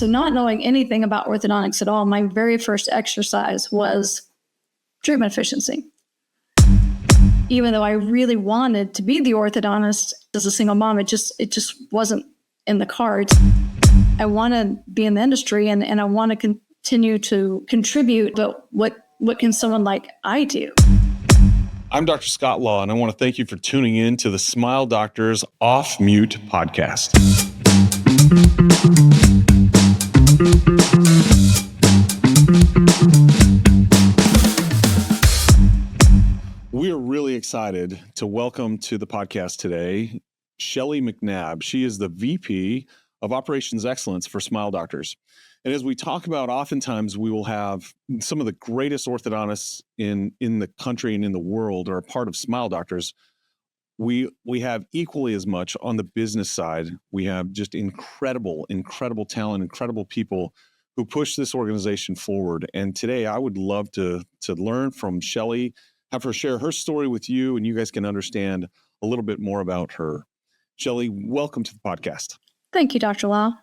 So not knowing anything about orthodontics at all, my very first exercise was treatment efficiency. Even though I really wanted to be the orthodontist as a single mom, it just wasn't in the cards. I want to be in the industry and I want to continue to contribute, but what can someone like I do? I'm Dr. Scott Law, and I want to thank you for tuning in to the Smile Doctors Off Mute podcast. We are really excited to welcome to the podcast today Shelli McNabb. She is the VP of Operations Excellence for Smile Doctors. And as we talk about, oftentimes we will have some of the greatest orthodontists in the country and in the world are a part of Smile Doctors. We have equally as much on the business side. We have just incredible talent, incredible people who push this organization forward. And today I would love to learn from Shelli, have her share her story with you, and you guys can understand a little bit more about her. Shelli, welcome to the podcast. Thank you, Dr. Law.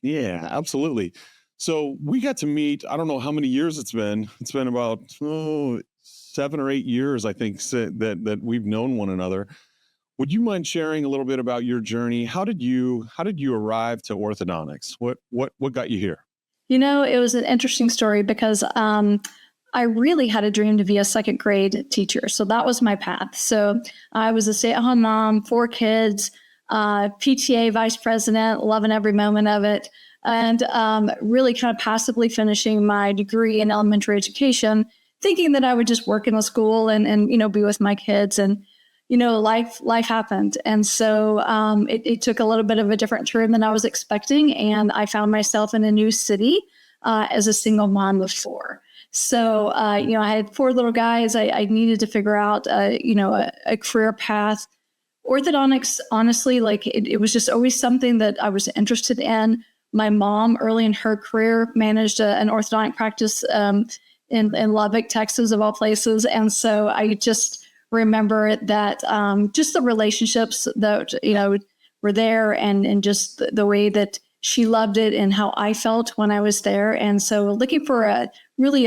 Yeah, absolutely. So we got to meet, I don't know how many years it's been. It's been about 7 or 8 years, I think, that we've known one another. Would you mind sharing a little bit about your journey? How did you arrive to orthodontics? What got you here? You know, it was an interesting story because I really had a dream to be a second grade teacher. So that was my path. So I was a stay-at-home mom, 4 kids, PTA vice president, loving every moment of it, and really kind of passively finishing my degree in elementary education, thinking that I would just work in a school and be with my kids. And life happened, and so it took a little bit of a different turn than I was expecting, and I found myself in a new city as a single mom of 4. So I had 4 little guys. I needed to figure out a career path. Orthodontics, honestly, it was just always something that I was interested in. My mom, early in her career, managed an orthodontic practice in Lubbock, Texas, of all places. And so I just remember that just the relationships that, were there and just the way that she loved it and how I felt when I was there. And so looking for a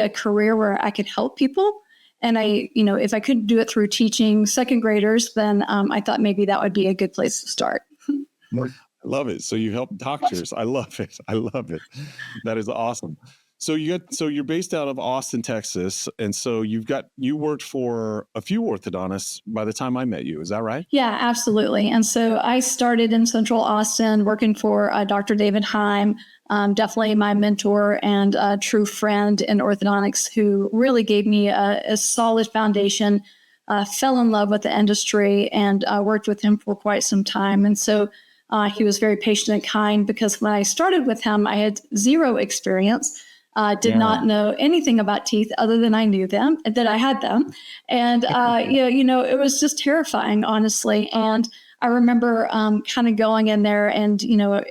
career where I could help people. And if I couldn't do it through teaching second graders, then I thought maybe that would be a good place to start. I love it. So you help doctors. I love it. That is awesome. So you're based out of Austin, Texas. And so you worked for a few orthodontists by the time I met you. Is that right? Yeah, absolutely. And so I started in Central Austin working for Dr. David Heim, definitely my mentor and a true friend in orthodontics, who really gave me a solid foundation, fell in love with the industry, and worked with him for quite some time. And so he was very patient and kind, because when I started with him, I had 0 experience. Did not know anything about teeth other than I knew them, that I had them. And, it was just terrifying, honestly. And I remember kind of going in there and,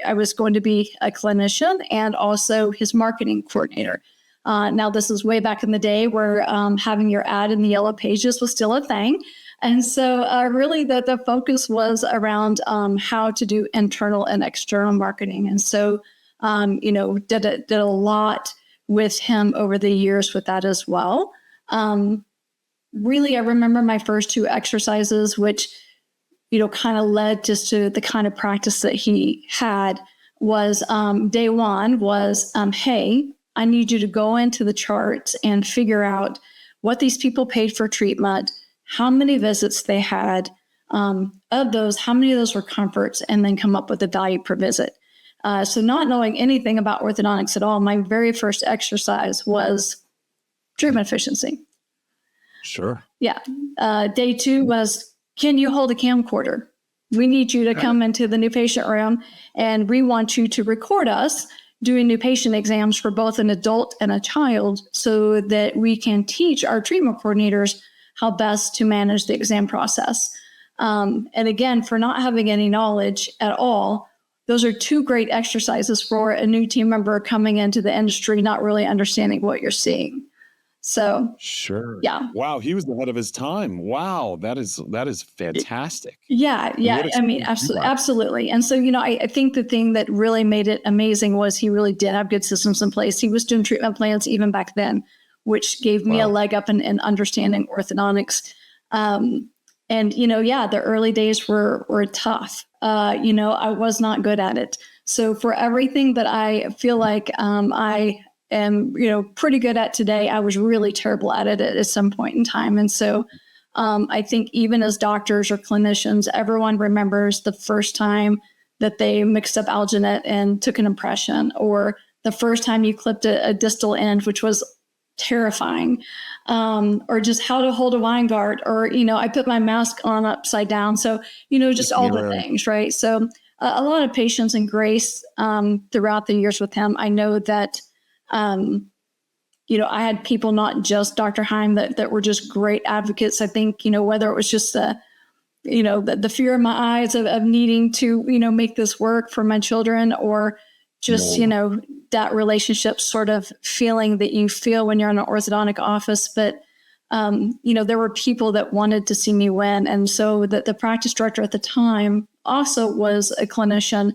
I was going to be a clinician and also his marketing coordinator. Now, this is way back in the day where having your ad in the yellow pages was still a thing. And so really the focus was around how to do internal and external marketing. And so, did a lot with him over the years with that as well. Really, I remember my first 2 exercises, which, kind of led just to the kind of practice that he had, was day 1 was, hey, I need you to go into the charts and figure out what these people paid for treatment, how many visits they had, of those, how many of those were comforts, and then come up with a value per visit. So not knowing anything about orthodontics at all, my very first exercise was treatment efficiency. Sure. Yeah. Day 2 was, can you hold a camcorder? We need you to come into the new patient room, and we want you to record us doing new patient exams for both an adult and a child, so that we can teach our treatment coordinators how best to manage the exam process. And again, for not having any knowledge at all, those are 2 great exercises for a new team member coming into the industry, not really understanding what you're seeing. So Sure. yeah. Wow, he was ahead of his time. Wow, that is fantastic. Yeah, And yeah. what I mean, experience you got. absolutely. And so, I think the thing that really made it amazing was he really did have good systems in place. He was doing treatment plans even back then, which gave me a Wow. leg up in understanding orthodontics. And yeah, the early days were tough. I was not good at it. So for everything that I feel like I am, pretty good at today, I was really terrible at it at some point in time. And so I think even as doctors or clinicians, everyone remembers the first time that they mixed up alginate and took an impression, or the first time you clipped a distal end, which was terrifying, or just how to hold a wine guard, or, I put my mask on upside down. So, just all the things, right? So a lot of patience and grace throughout the years with him. I know that, I had people, not just Dr. Heim, that were just great advocates. I think, whether it was just the fear in my eyes of needing to, make this work for my children, or just, that relationship sort of feeling that you feel when you're in an orthodontic office. But, there were people that wanted to see me win. And so the practice director at the time also was a clinician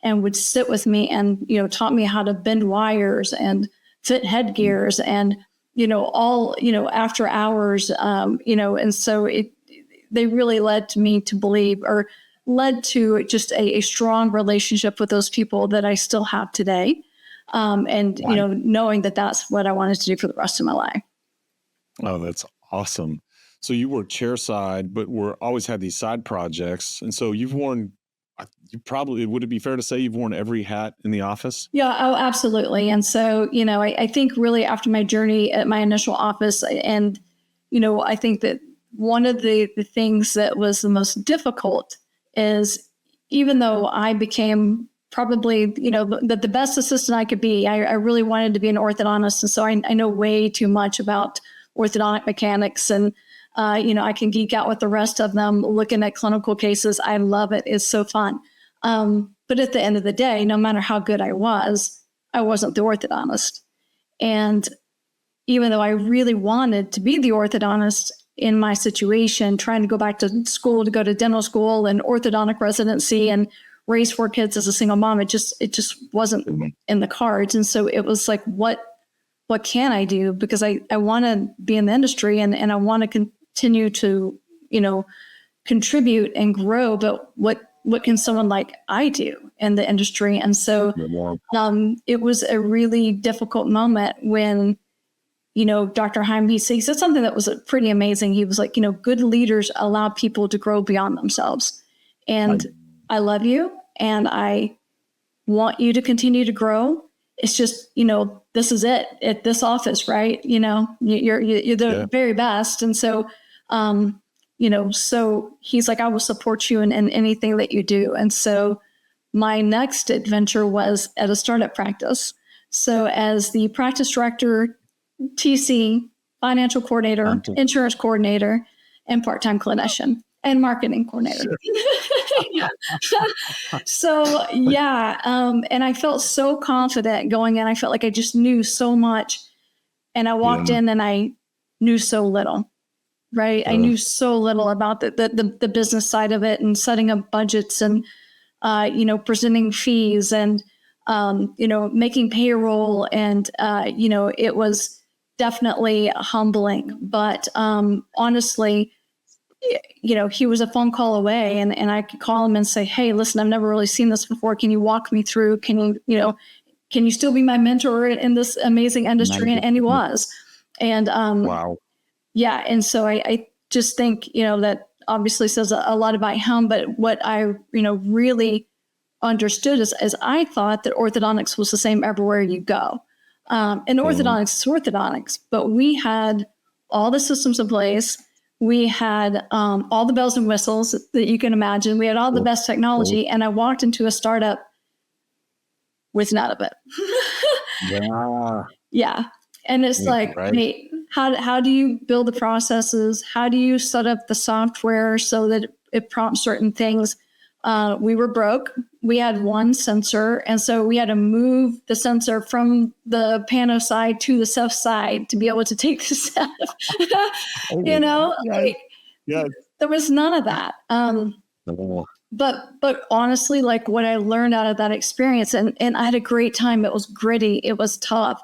and would sit with me and, taught me how to bend wires and fit headgears and, all, after hours, and so they really led to me to believe, or led to just a strong relationship with those people that I still have today. And, knowing that that's what I wanted to do for the rest of my life. Oh, that's awesome. So you were chairside, but always had these side projects. And so you probably, would it be fair to say you've worn every hat in the office? Yeah, oh, absolutely. And so, I think really after my journey at my initial office, and, I think that one of the things that was the most difficult is, even though I became probably, the best assistant I could be, I really wanted to be an orthodontist. And so I know way too much about orthodontic mechanics, and, I can geek out with the rest of them looking at clinical cases. I love it. It's so fun. But at the end of the day, no matter how good I wasn't the orthodontist. And even though I really wanted to be the orthodontist in my situation, trying to go back to school, to go to dental school and orthodontic residency and raise 4 kids as a single mom, it just wasn't in the cards. And so it was like, what can I do? Because I want to be in the industry, and I want to continue to, contribute and grow, but what can someone like I do in the industry? And so it was a really difficult moment when, Dr. Heim, he said something that was pretty amazing. He was like, good leaders allow people to grow beyond themselves. And I love you, and I want you to continue to grow. It's just, this is it at this office, right? You're the very best. And so, so he's like, I will support you in anything that you do. And so my next adventure was at a startup practice. So as the practice director, TC, financial coordinator, insurance coordinator, and part-time clinician and marketing coordinator. So and I felt so confident going in. I felt like I just knew so much. And I walked in and I knew so little. Right. I knew so little about the business side of it, and setting up budgets, and, presenting fees, and, making payroll. And, it was definitely humbling. But honestly, he was a phone call away, and I could call him and say, hey, listen, I've never really seen this before. Can you walk me through? Can you still be my mentor in this amazing industry? And he was. And wow. Yeah. And so I just think, that obviously says a lot about him. But what I, really understood is I thought that orthodontics was the same everywhere you go. And orthodontics is orthodontics, but we had all the systems in place. We had all the bells and whistles that you can imagine. We had all the best technology. And I walked into a startup with none of it. Yeah. And it's like, hey, how do you build the processes? How do you set up the software so that it prompts certain things? we were broke. We had one sensor. And so we had to move the sensor from the pano side to the Ceph side to be able to take the Ceph. Like, there was none of that. But honestly, like what I learned out of that experience, and I had a great time. It was gritty. It was tough.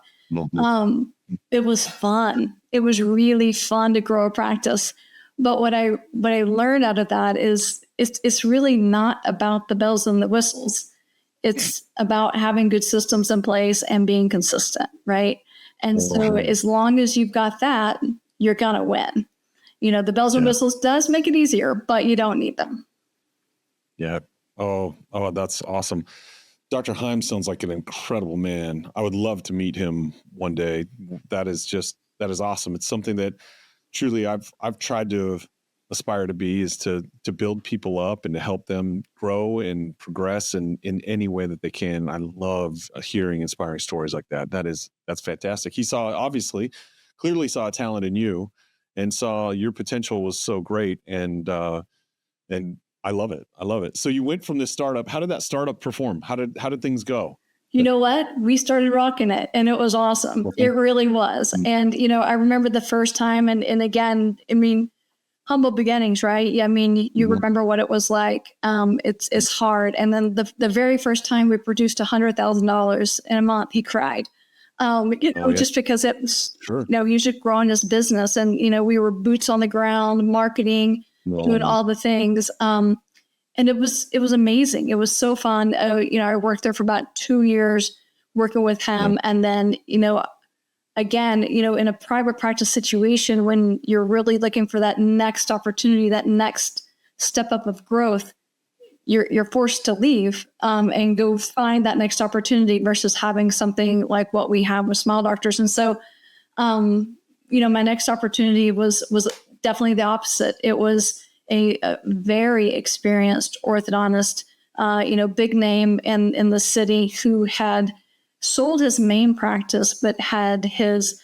It was fun. It was really fun to grow a practice. But what I learned out of that is it's really not about the bells and the whistles. It's about having good systems in place and being consistent, right? And so as long as you've got that, you're gonna win. The bells and whistles does make it easier, but you don't need them. Yeah. Oh, that's awesome. Dr. Heim sounds like an incredible man. I would love to meet him one day. That is awesome. It's something that truly I've tried to aspire to be, is to build people up and to help them grow and progress in any way that they can. I love hearing inspiring stories like that. That's fantastic. He clearly saw a talent in you and saw your potential was so great. And I love it. I love it. So you went from this startup. How did that startup perform? How did things go? You know what? We started rocking it and it was awesome. It really was. And, I remember the first time and again, I mean, humble beginnings, right? I mean, you remember what it was like. It's hard. And then the very first time we produced $100,000 in a month, he cried. Just because it was, he should grow in his business. And, we were boots on the ground, marketing, doing all the things. And it was amazing. It was so fun. I worked there for about 2 years working with him. And then, again, in a private practice situation, when you're really looking for that next opportunity, that next step up of growth, you're forced to leave and go find that next opportunity versus having something like what we have with Smile Doctors. And so, my next opportunity was definitely the opposite. It was a very experienced orthodontist, big name in the city, who had sold his main practice, but had his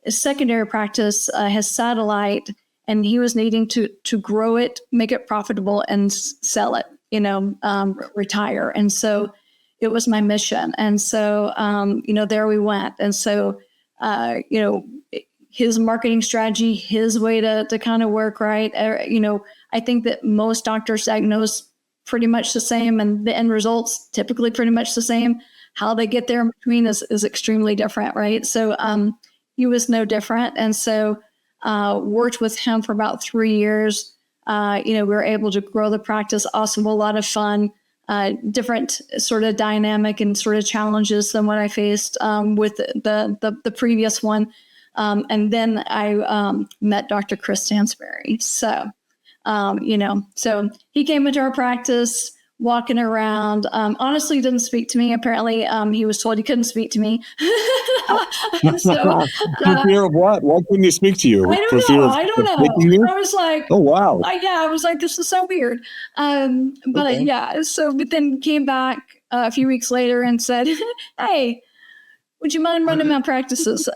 secondary practice, his satellite, and he was needing to grow it, make it profitable, and sell it, retire. And so it was my mission. And so, there we went. And so, his marketing strategy, his way to kind of work, right? I think that most doctors diagnose pretty much the same, and the end results typically pretty much the same. How they get there in between is extremely different, right? So he was no different. And so worked with him for about 3 years. We were able to grow the practice. Awesome, a lot of fun, different sort of dynamic and sort of challenges than what I faced with the previous one. And then I met Dr. Chris Stansberry. So, so he came into our practice, walking around, honestly didn't speak to me. Apparently, he was told he couldn't speak to me. For fear of what? Why couldn't he speak to you? I don't know. I was like, oh, wow. I was like, this is so weird. But then came back a few weeks later and said, hey, would you mind running my practices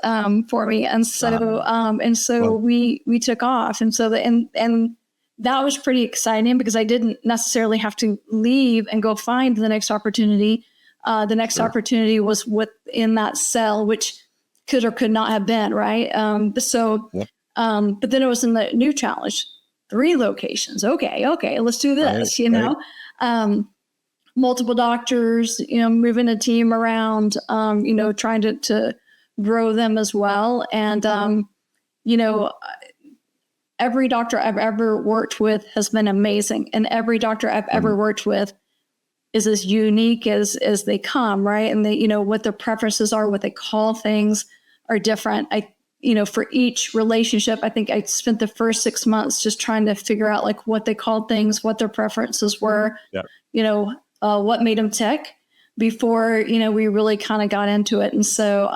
for me? And so we took off. And so and that was pretty exciting because I didn't necessarily have to leave and go find the next opportunity. The next opportunity was within that cell, which could or could not have been, right? But then it was in the new challenge, 3 locations. Okay, let's do this, multiple doctors, moving a team around, trying to grow them as well. And, every doctor I've ever worked with has been amazing. And every doctor I've ever worked with is as unique as they come, right? And they, what their preferences are, what they call things are different. For each relationship, I think I spent the first 6 months just trying to figure out like what they called things, what their preferences were, what made them tick before, we really kind of got into it. And so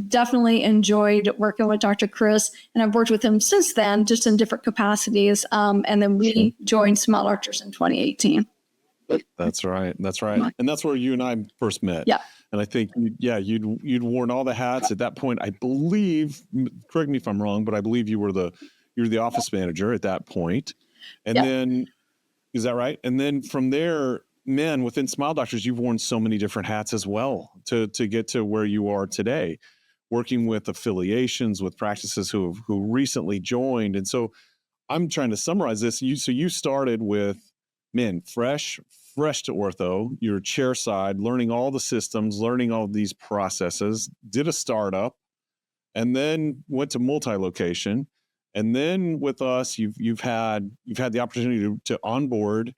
definitely enjoyed working with Dr. Chris, and I've worked with him since then, just in different capacities. And then we joined Smile Doctors in 2018. That's right. And that's where you and I first met. Yeah. And I think, you'd worn all the hats at that point. I believe, correct me if I'm wrong, but I believe you were the office manager at that point. And then Is that right? And then from there, man, within Smile Doctors, you've worn so many different hats as well to get to where you are today, working with affiliations with practices who recently joined. And so I'm trying to summarize this. So you started with, man, fresh to ortho, you're chair side, learning all the systems, learning all these processes, did a startup, and then went to multi-location. And then with us, you've had the opportunity to onboard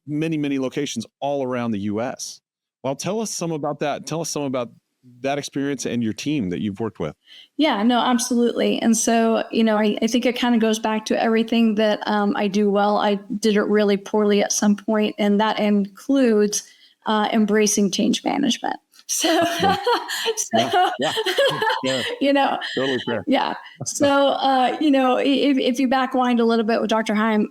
many locations all around the U.S. Well, tell us some about that. Tell us some about that experience and your team that you've worked with. Yeah, no, absolutely. And so, I think it kind of goes back to everything that I do well. I did it really poorly at some point, and that includes embracing change management. So, Totally fair. Yeah. So, if you backwind a little bit with Dr. Heim,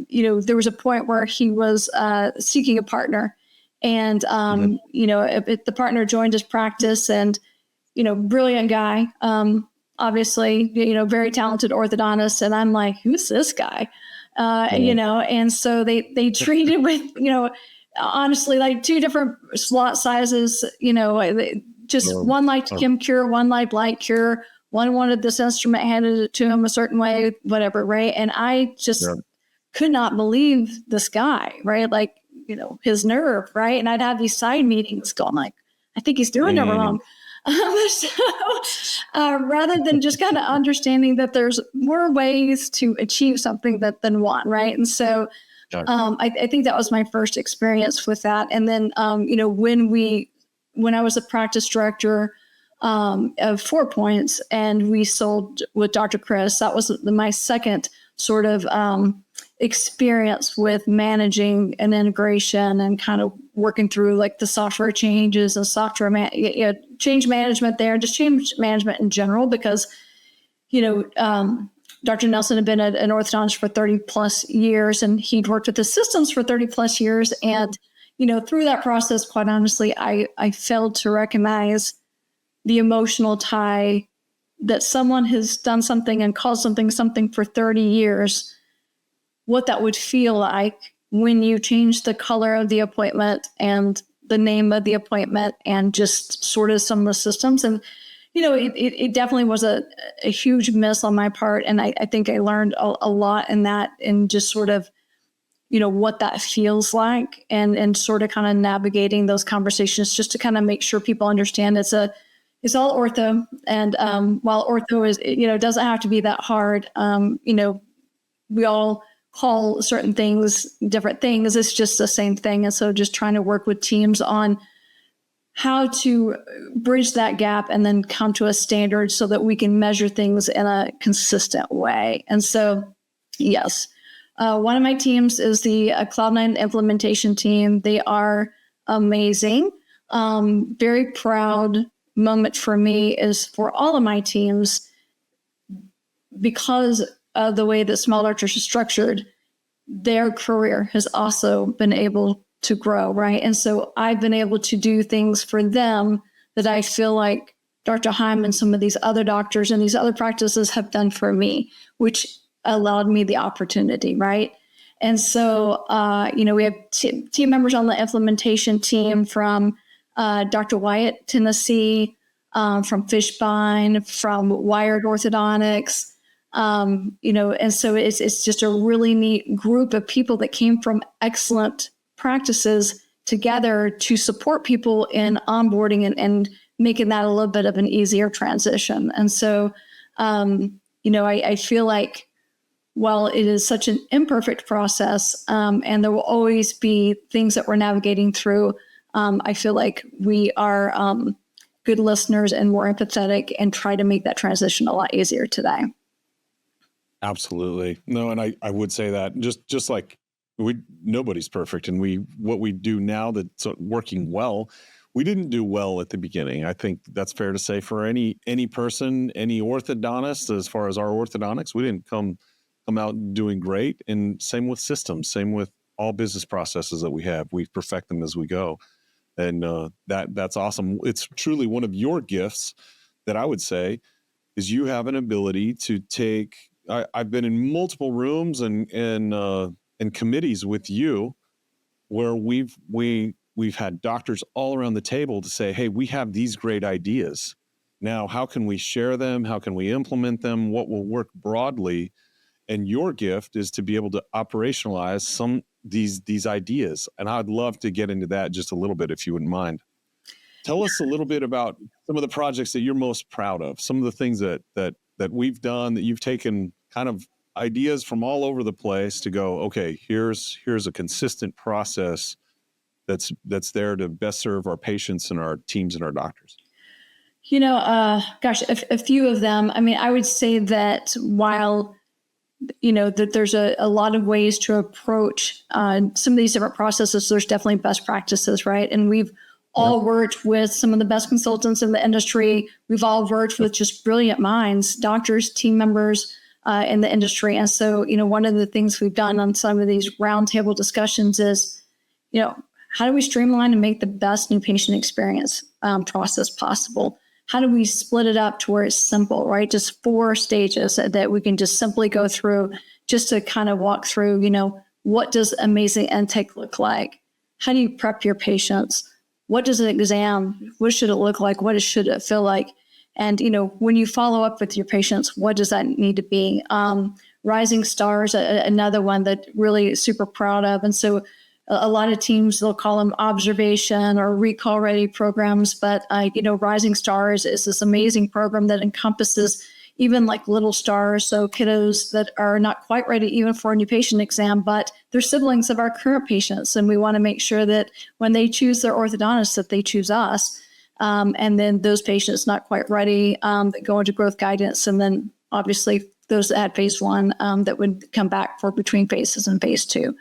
there was a point where he was seeking a partner, and the partner joined his practice, and brilliant guy, obviously, very talented orthodontist, and I'm like, who's this guy? And so they treated with honestly, like two different slot sizes, one liked Kim Cure, one liked Light Cure, one wanted this instrument handed to him a certain way, whatever, right? And I just could not believe this guy, right? Like, his nerve, right? And I'd have these side meetings going like, I think he's doing it wrong. Rather than just kind of understanding that there's more ways to achieve something than one, right? And so I think that was my first experience with that. And then, when I was a practice director of 4 Points, and we sold with Dr. Chris, that was my second sort of experience with managing an integration and kind of working through like the software changes and software change management there, just change management in general, because, Dr. Nelson had been an orthodontist for 30 plus years, and he'd worked with the systems for 30 plus years. And, through that process, quite honestly, I failed to recognize the emotional tie that someone has done something and called something for 30 years, what that would feel like when you change the color of the appointment and the name of the appointment and just sort of some of the systems. And, it definitely was a huge miss on my part. And I think I learned a lot in that, and just sort of, what that feels like, and sort of kind of navigating those conversations just to kind of make sure people understand it's all ortho. And while ortho is, doesn't have to be that hard, we all call certain things different things. It's just the same thing. And so just trying to work with teams on how to bridge that gap and then come to a standard so that we can measure things in a consistent way. And so, yes, one of my teams is the Cloud9 implementation team. They are amazing. Very proud moment for me is for all of my teams, because of the way that Smile Doctors are structured, their career has also been able to grow, right? And so I've been able to do things for them that I feel like Dr. Heim and some of these other doctors and these other practices have done for me, which allowed me the opportunity, right? And so, we have team members on the implementation team from Dr. Wyatt, Tennessee, from Fishbine, from Wired Orthodontics, and so it's just a really neat group of people that came from excellent practices together to support people in onboarding and making that a little bit of an easier transition. And so, I feel like while it is such an imperfect process, and there will always be things that we're navigating through, I feel like we are good listeners and more empathetic and try to make that transition a lot easier today. Absolutely. No, and I would say that just like nobody's perfect, and what we do now that's working well, we didn't do well at the beginning. I think that's fair to say for any person, any orthodontist. As far as our orthodontics, we didn't come out doing great. And same with systems, same with all business processes that we have. We perfect them as we go, and that's awesome. It's truly one of your gifts that I would say is you have an ability to take I've been in multiple rooms and committees with you where we've had doctors all around the table to say, hey, we have these great ideas. Now, how can we share them? How can we implement them? What will work broadly? And your gift is to be able to operationalize these ideas. And I'd love to get into that just a little bit, if you wouldn't mind. Tell us a little bit about some of the projects that you're most proud of, some of the things that we've done, that you've taken kind of ideas from all over the place to go, okay, here's a consistent process that's there to best serve our patients and our teams and our doctors. A few of them. I mean, I would say that while that there's a lot of ways to approach some of these different processes, there's definitely best practices, right? And we've all worked with some of the best consultants in the industry. We've all worked with just brilliant minds, doctors, team members in the industry. And so, one of the things we've done on some of these roundtable discussions is, how do we streamline and make the best new patient experience process possible? How do we split it up to where it's simple, right? Just 4 stages that we can just simply go through just to kind of walk through, what does amazing intake look like? How do you prep your patients? What does an exam, what should it look like? What should it feel like? And, when you follow up with your patients, what does that need to be? Rising stars, another one that really super proud of. And so a lot of teams, they'll call them observation or recall ready programs. But, Rising Stars is this amazing program that encompasses even like little stars. So kiddos that are not quite ready even for a new patient exam, but they're siblings of our current patients. And we want to make sure that when they choose their orthodontist, that they choose us. And then those patients not quite ready that go into growth guidance. And then obviously those that had phase 1 that would come back for between phases and phase 2.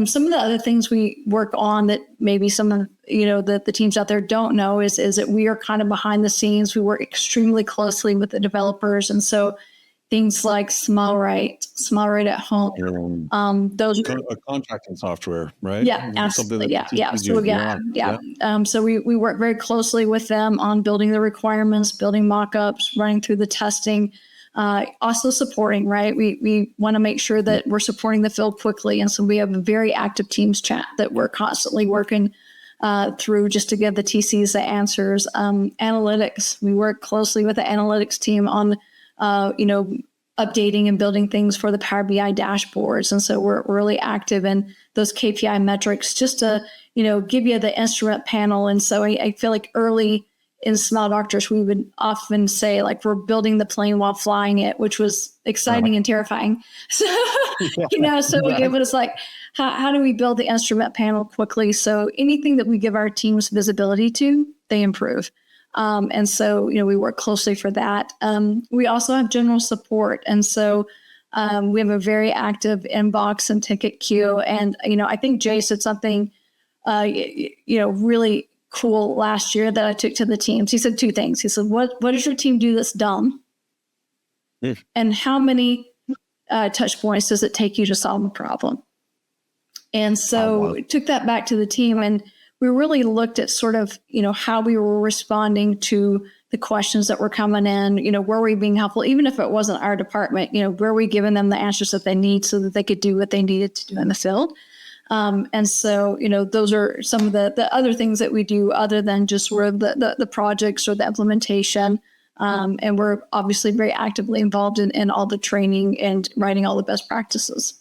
Some of the other things we work on that maybe some of the teams out there don't know is that we are kind of behind the scenes. We work extremely closely with the developers, and so things like SmileRight at Home. Those are a contracting software, right? Yeah, absolutely. So we work very closely with them on building the requirements, building mock-ups, running through the testing. Also supporting, right? We want to make sure that we're supporting the field quickly. And so we have a very active Teams chat that we're constantly working through just to give the TCs the answers. Analytics, we work closely with the analytics team on, updating and building things for the Power BI dashboards. And so we're really active in those KPI metrics just to, give you the instrument panel. And so I feel like early in Smile Doctors, we would often say like we're building the plane while flying it, which was exciting and terrifying. So, it was like, how do we build the instrument panel quickly? So anything that we give our teams visibility to, they improve. And so, we work closely for that. We also have general support. And so we have a very active inbox and ticket queue. And, I think Jay said something, really cool last year that I took to the teams. He said 2 things. He said, what does your team do that's dumb? And how many touch points does it take you to solve a problem? And so we took that back to the team, and we really looked at sort of, how we were responding to the questions that were coming in, were we being helpful, even if it wasn't our department, were we giving them the answers that they need so that they could do what they needed to do in the field? And so, those are some of the other things that we do other than just sort of the projects or the implementation. And we're obviously very actively involved in all the training and writing all the best practices.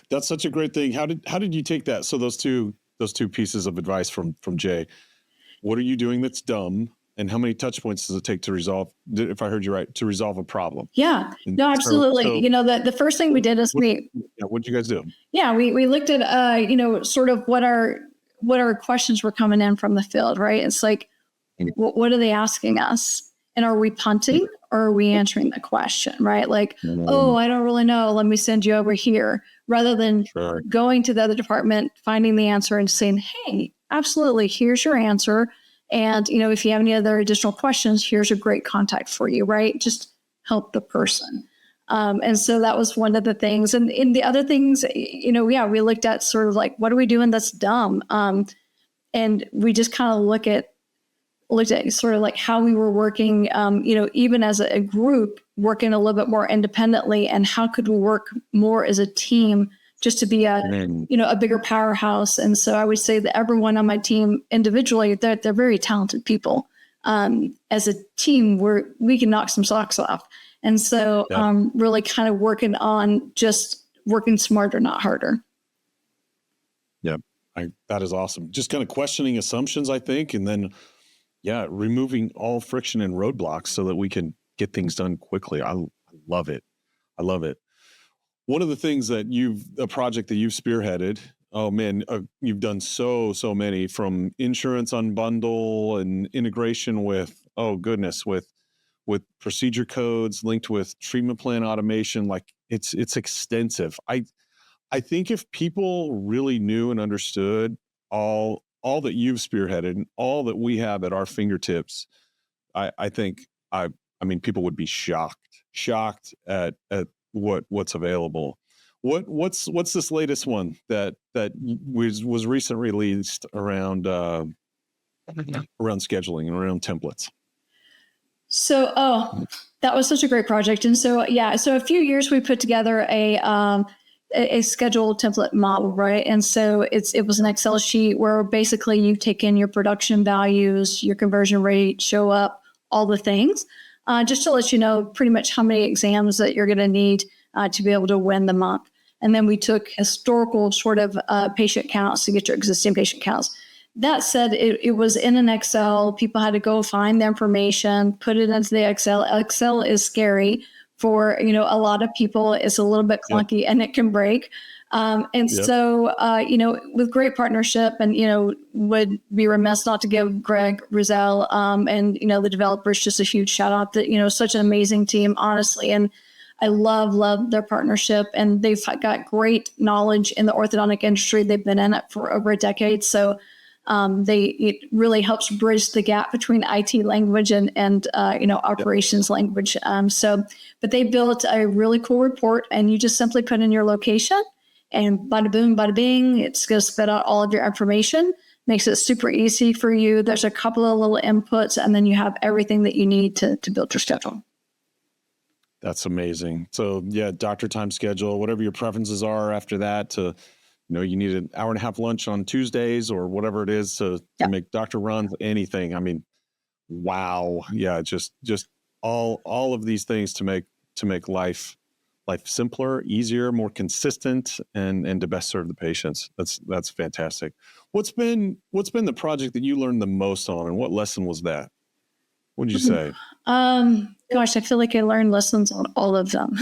That's such a great thing. How did you take that? So those two pieces of advice from Jay, what are you doing that's dumb? And how many touch points does it take to resolve, if I heard you right, to resolve a problem? Yeah, no, absolutely. So, the first thing we did is what did you guys do? Yeah, we looked at, sort of what our questions were coming in from the field, right? It's like, what are they asking us? And are we punting or are we answering the question, right? Like, oh, I don't really know. Let me send you over here. Rather than going to the other department, finding the answer and saying, hey, absolutely, here's your answer. And, if you have any other additional questions, here's a great contact for you, right? Just help the person. And so that was one of the things. And in the other things, we looked at sort of like, what are we doing that's dumb? And we just kind of look at looked at sort of like how we were working, even as a group, working a little bit more independently, and how could we work more as a team just to be a bigger powerhouse. And so I would say that everyone on my team individually, they're very talented people. As a team, we can knock some socks off. And so really kind of working on just working smarter, not harder. Yeah, that is awesome. Just kind of questioning assumptions, I think, and then, removing all friction and roadblocks so that we can get things done quickly. I love it. I love it. One of the things that a project that you've spearheaded, oh man, you've done so many, from insurance unbundle and integration with, with procedure codes linked with treatment plan automation. Like it's extensive. I think if people really knew and understood all that you've spearheaded and all that we have at our fingertips, I think people would be shocked at what's available. What's this latest one that was recently released around scheduling and around templates? So, that was such a great project. And so, so a few years we put together a scheduled template model, right? And so it was an Excel sheet where basically you take in your production values, your conversion rate, show up, all the things, just to let you know pretty much how many exams that you're going to need to be able to win the month. And then we took historical sort of patient counts to get your existing patient counts. That said, it was in an Excel. People had to go find the information, put it into the Excel. Excel is scary for, a lot of people. It's a little bit clunky and it can break. So, with great partnership and, would be remiss not to give Greg Rizal and, the developers just a huge shout out that, such an amazing team, honestly. And I love their partnership, and they've got great knowledge in the orthodontic industry. They've been in it for over a decade. So it really helps bridge the gap between IT language and operations language. But they built a really cool report, and you just simply put in your location, and bada boom, bada bing, it's going to spit out all of your information. Makes it super easy for you. There's a couple of little inputs, and then you have everything that you need to build your schedule. That's amazing. So doctor time schedule, whatever your preferences are after that, to, you need an hour and a half lunch on Tuesdays or whatever it is to make doctor runs, anything. I mean, wow. Yeah. Just all of these things to make life simpler, easier, more consistent, and to best serve the patients. That's fantastic. What's been the project that you learned the most on, and what lesson was that? What did you say? Gosh, I feel like I learned lessons on all of them.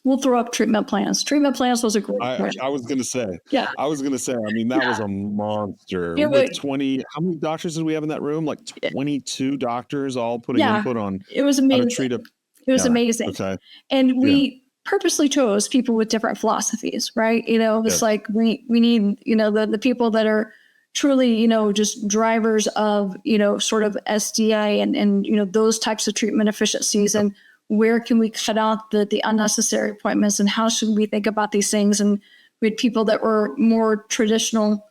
We'll throw up treatment plans. Treatment plans was a great project. I was going to say. Yeah. I was going to say. I mean, that was a monster. With 20, how many doctors did we have in that room? Like 22 doctors all putting input on. It was amazing. How to treat it was amazing. Okay. And we purposely chose people with different philosophies, right? It's like we need, the people that are truly, just drivers of, sort of SDI and those types of treatment efficiencies, and where can we cut out the unnecessary appointments, and how should we think about these things? And we had people that were more traditional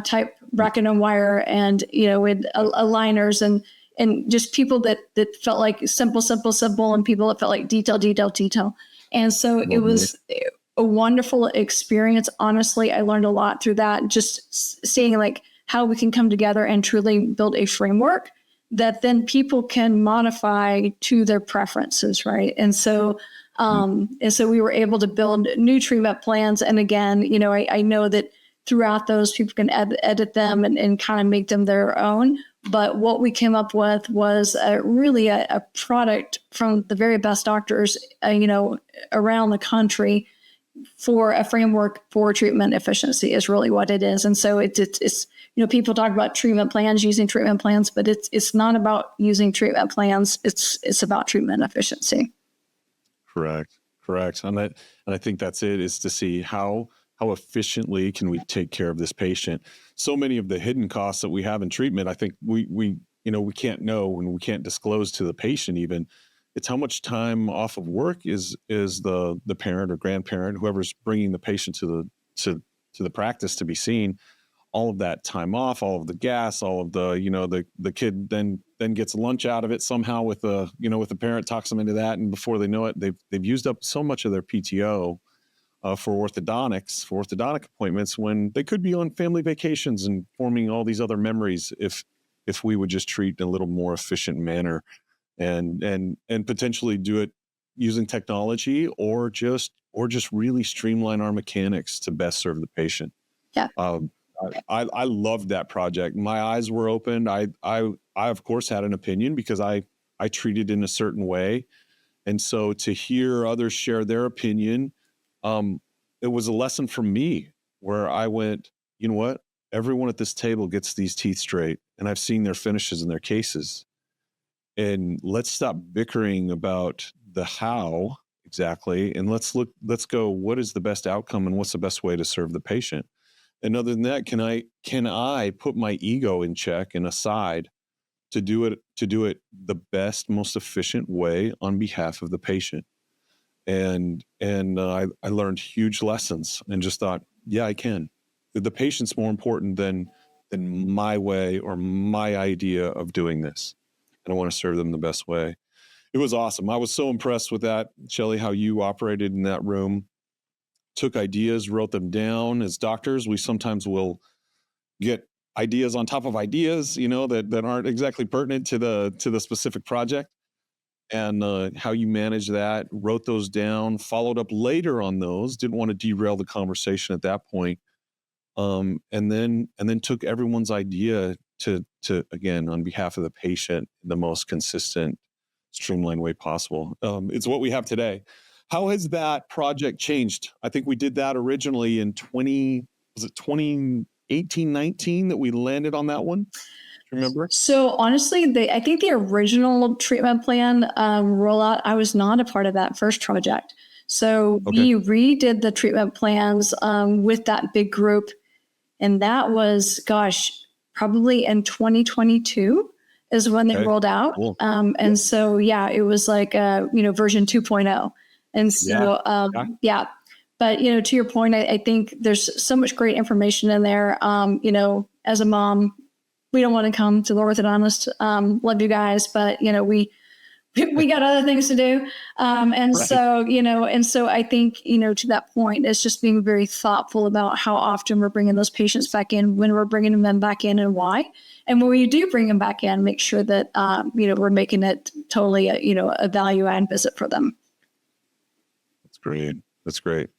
type bracket and wire, and, with aligners, and just people that felt like simple, and people that felt like detail. And so it was a wonderful experience. Honestly, I learned a lot through that, just seeing like how we can come together and truly build a framework that then people can modify to their preferences, right? And so we were able to build new treatment plans. And again, I know that throughout those, people can edit them and kind of make them their own. But what we came up with was really a product from the very best doctors, around the country, for a framework for treatment efficiency is really what it is. And so it's people talk about treatment plans, using treatment plans, but it's not about using treatment plans. It's about treatment efficiency. Correct. And I think that's it, is to see how efficiently can we take care of this patient. So many of the hidden costs that we have in treatment, I think we can't know, and we can't disclose to the patient even. It's how much time off of work is the parent or grandparent, whoever's bringing the patient to the practice to be seen, all of that time off, all of the gas, all of the, the kid then gets lunch out of it somehow with the parent talks them into that. And before they know it, they've used up so much of their PTO for orthodontic appointments, when they could be on family vacations and forming all these other memories if we would just treat in a little more efficient manner and potentially do it using technology or just really streamline our mechanics to best serve the patient. Yeah. I loved that project. My eyes were opened. I of course had an opinion because I treated in a certain way. And so to hear others share their opinion, it was a lesson for me where I went, you know what? Everyone at this table gets these teeth straight, and I've seen their finishes and their cases. And let's stop bickering about the how exactly. And let's go, what is the best outcome and what's the best way to serve the patient? And other than that, can I put my ego in check and aside to do it the best, most efficient way on behalf of the patient? And I learned huge lessons and just thought, yeah, I can. The patient's more important than my way or my idea of doing this. And I want to serve them the best way. It was awesome. I was so impressed with that, Shelli, how you operated in that room, took ideas, wrote them down. As doctors, we sometimes will get ideas on top of ideas, that aren't exactly pertinent to the specific project. And how you manage that, wrote those down, followed up later on those, didn't want to derail the conversation at that point. And then took everyone's idea to again, on behalf of the patient, the most consistent, streamlined way possible. It's what we have today. How has that project changed? I think we did that originally in 2018, 19 that we landed on that one. Do you remember? So honestly, I think the original treatment plan rollout, I was not a part of that first project. So we redid the treatment plans with that big group. And that was, probably in 2022 is when they rolled out. Cool. And so, it was like, version 2.0. And so, but, to your point, I think there's so much great information in there. As a mom, we don't want to come to the orthodontist. Love you guys, but, we got other things to do. So I think, to that point, it's just being very thoughtful about how often we're bringing those patients back in, when we're bringing them back in and why. And when we do bring them back in, make sure that, we're making it totally, a value add visit for them. That's great.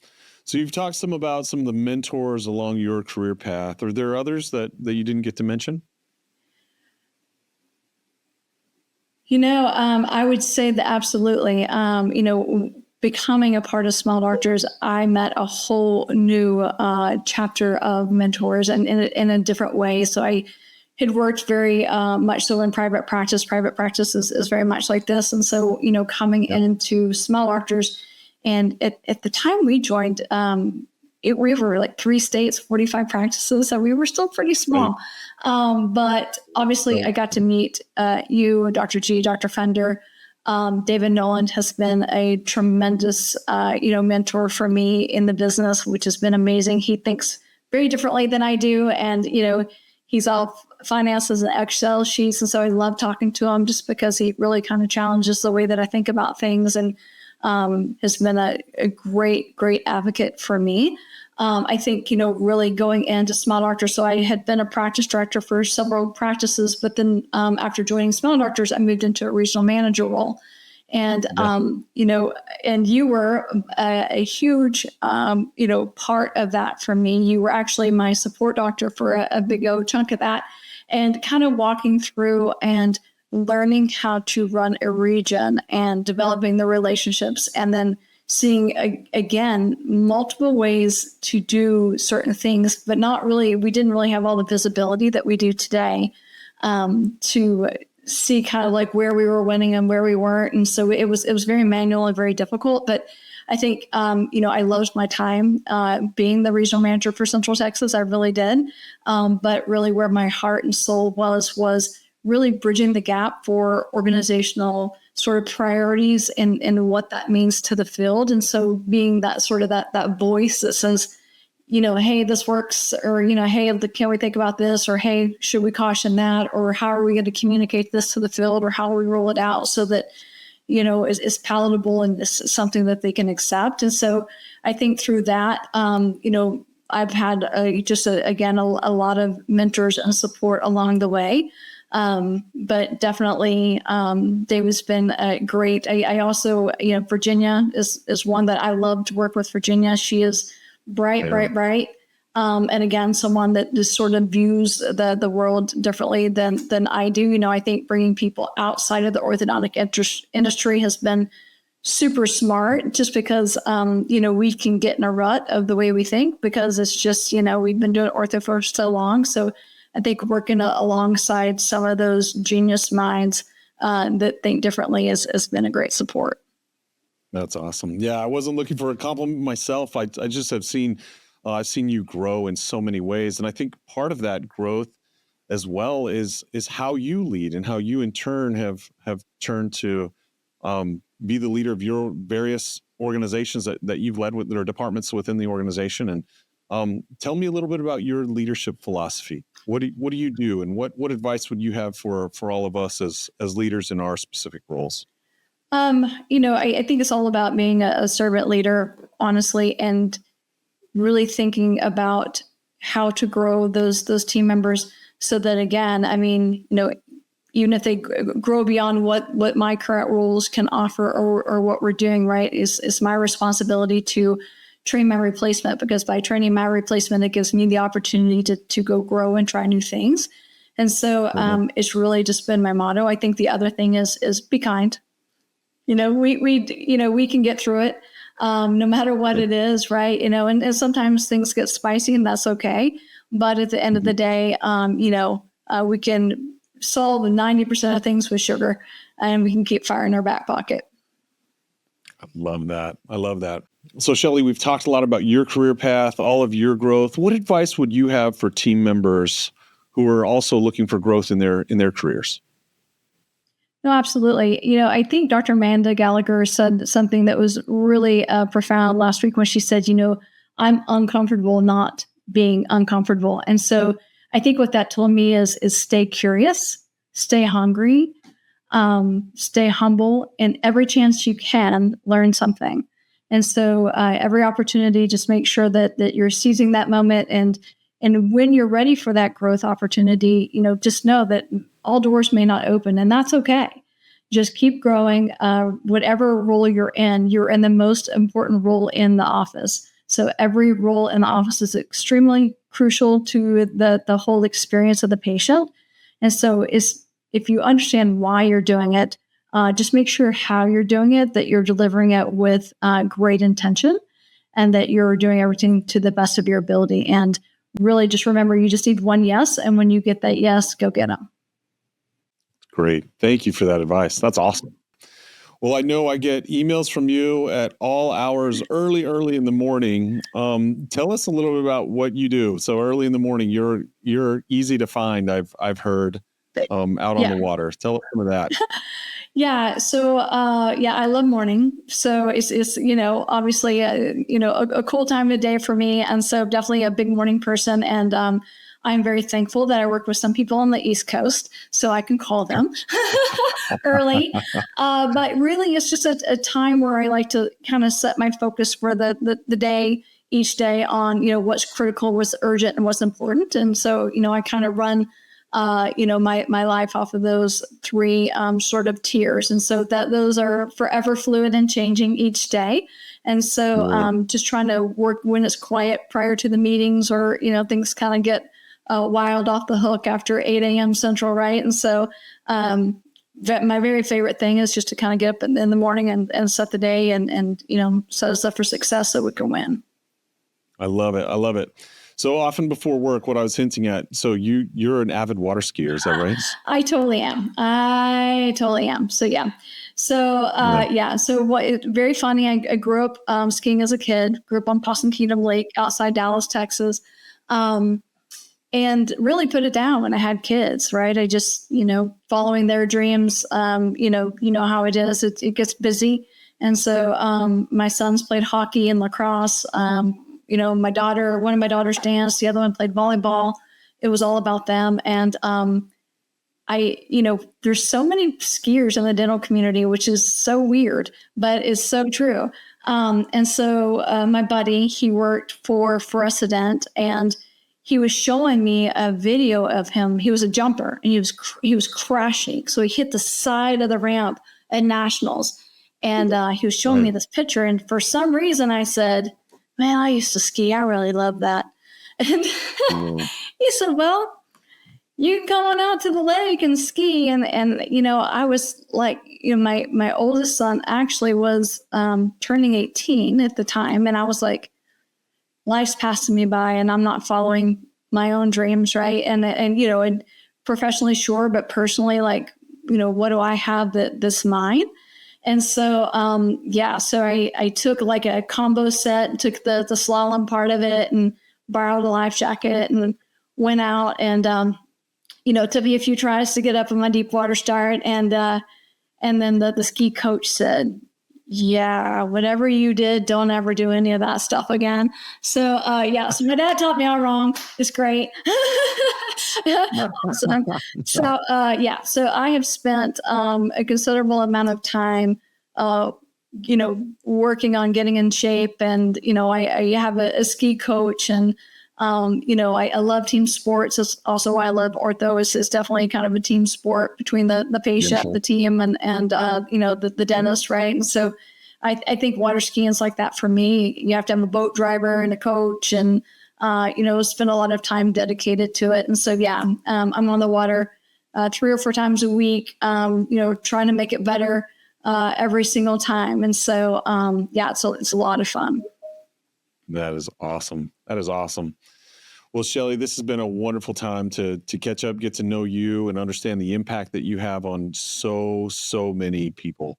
So you've talked about some of the mentors along your career path. Are there others that you didn't get to mention? I would say that absolutely. Becoming a part of Smile Doctors, I met a whole new chapter of mentors and in a different way. So I had worked very much so in private practice. Private practice is very much like this. And so, coming into Smile Doctors, and at the time we joined, we were like 3 states, 45 practices. So we were still pretty small. Right. But obviously I got to meet you, Dr. G, Dr. Fender. David Noland has been a tremendous, mentor for me in the business, which has been amazing. He thinks very differently than I do. And, he's all finances and Excel sheets. And so I love talking to him just because he really kind of challenges the way that I think about things, and has been a great, great advocate for me. I think, really going into Smile Doctors. So I had been a practice director for several practices, but then after joining Smile Doctors, I moved into a regional manager role. And, and you were a huge, part of that for me. You were actually my support doctor for a big old chunk of that, and kind of walking through and learning how to run a region and developing the relationships, and then seeing again multiple ways to do certain things, but we didn't really have all the visibility that we do today to see kind of like where we were winning and where we weren't. And so it was very manual and very difficult. But I think I loved my time being the regional manager for Central Texas. I really did. But really where my heart and soul was really bridging the gap for organizational sort of priorities and what that means to the field. And so being that sort of that voice that says, hey, this works, or, hey, can we think about this? Or, hey, should we caution that? Or how are we going to communicate this to the field? Or how will we roll it out so that, is palatable and is something that they can accept? And so I think through that, I've had again, a lot of mentors and support along the way. But definitely, David's been great. I also, Virginia is one that I love to work with. Virginia, she is bright. And again, someone that just sort of views the world differently than I do. I think bringing people outside of the orthodontic industry has been super smart, just because, we can get in a rut of the way we think, because it's just, we've been doing ortho for so long. So I think working alongside some of those genius minds that think differently has been a great support. That's awesome. Yeah, I wasn't looking for a compliment myself. I just have seen, I've seen you grow in so many ways. And I think part of that growth as well is how you lead, and how you in turn have turned to be the leader of your various organizations that you've led with, or departments within the organization. And tell me a little bit about your leadership philosophy. What do you do, and what advice would you have for all of us as leaders in our specific roles? I think it's all about being a servant leader, honestly, and really thinking about how to grow those team members, so that, again, even if they grow beyond what my current roles can offer, or what we're doing, right, is my responsibility to train my replacement, because by training my replacement, it gives me the opportunity to go grow and try new things. And so it's really just been my motto. I think the other thing is be kind. We can get through it, no matter what it is, right? And sometimes things get spicy, and that's okay. But at the end of the day, we can solve 90% of things with sugar, and we can keep fire in our back pocket. I love that. So, Shelli, we've talked a lot about your career path, all of your growth. What advice would you have for team members who are also looking for growth in their careers? No, absolutely. I think Dr. Amanda Gallagher said something that was really profound last week when she said, I'm uncomfortable not being uncomfortable. And so I think what that told me is stay curious, stay hungry, stay humble, and every chance you can, learn something. And so every opportunity, just make sure that you're seizing that moment. And when you're ready for that growth opportunity, just know that all doors may not open, and that's okay. Just keep growing. Whatever role you're in the most important role in the office. So every role in the office is extremely crucial to the whole experience of the patient. And so if you understand why you're doing it, just make sure how you're doing it, that you're delivering it with great intention, and that you're doing everything to the best of your ability. And really just remember, you just need one yes. And when you get that yes, go get them. Great. Thank you for that advice. That's awesome. Well, I know I get emails from you at all hours, early in the morning. Tell us a little bit about what you do. So early in the morning, you're easy to find. I've heard out on the water. Tell us some of that. Yeah. So, I love morning. So it's obviously, a cool time of day for me. And so definitely a big morning person. And, I'm very thankful that I work with some people on the East Coast, so I can call them early. But really, it's just a time where I like to kind of set my focus for the day, each day, on, what's critical, what's urgent, and what's important. And so, I kind of run my life off of those three sort of tiers. And so those are forever fluid and changing each day. And so just trying to work when it's quiet prior to the meetings, or, things kind of get wild off the hook after 8 a.m. Central, right? And so my very favorite thing is just to kind of get up in the morning and set the day and set us up for success so we can win. I love it. So often before work, what I was hinting at, so you're an avid water skier, is that right? I totally am. So yeah. So very funny. I grew up skiing as a kid, grew up on Possum Kingdom Lake outside Dallas, Texas. And really put it down when I had kids, right? I just, following their dreams, you know how it is. It gets busy. And so my sons played hockey and lacrosse. one of my daughters danced, the other one played volleyball. It was all about them. And there's so many skiers in the dental community, which is so weird, but is so true. And so my buddy, he worked for Orthodontics, and he was showing me a video of him. He was a jumper, and he was crashing. So he hit the side of the ramp at nationals, and he was showing me this picture. And for some reason, I said, "Man, I used to ski. I really love that." And he said, "Well, you can come on out to the lake and ski." And I was like, my oldest son actually was turning 18 at the time. And I was like, life's passing me by and I'm not following my own dreams. Right. And professionally, sure, but personally, like, what do I have that's mine? And so, so I took like a combo set and took the slalom part of it and borrowed a life jacket and went out and, it took me a few tries to get up in my deep water start. And then the ski coach said, "Yeah, whatever you did, don't ever do any of that stuff again." So, so my dad taught me all wrong. It's great. So I have spent a considerable amount of time, working on getting in shape. And, I have a ski coach, and I love team sports. It's also why I love ortho. It's definitely kind of a team sport between the patient, the team, and the dentist, right? And so I think water skiing is like that for me. You have to have a boat driver and a coach, and spend a lot of time dedicated to it. And so I'm on the water 3 or 4 times a week. Trying to make it better every single time. And so it's a lot of fun. That is awesome. Well, Shelli, this has been a wonderful time to catch up, get to know you, and understand the impact that you have on so many people.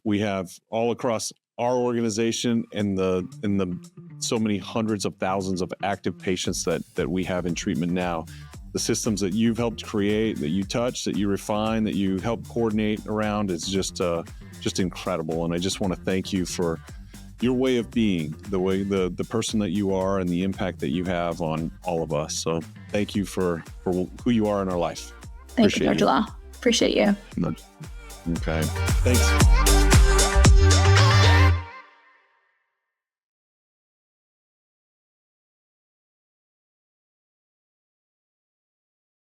We have all across our organization and the so many hundreds of thousands of active patients that we have in treatment now. The systems that you've helped create, that you touch, that you refine, that you help coordinate around is just incredible. And I just want to thank you for your way of being, the person that you are, and the impact that you have on all of us. So thank you for who you are in our life. Thank you, Dr. Law. Appreciate you. Okay. Thanks.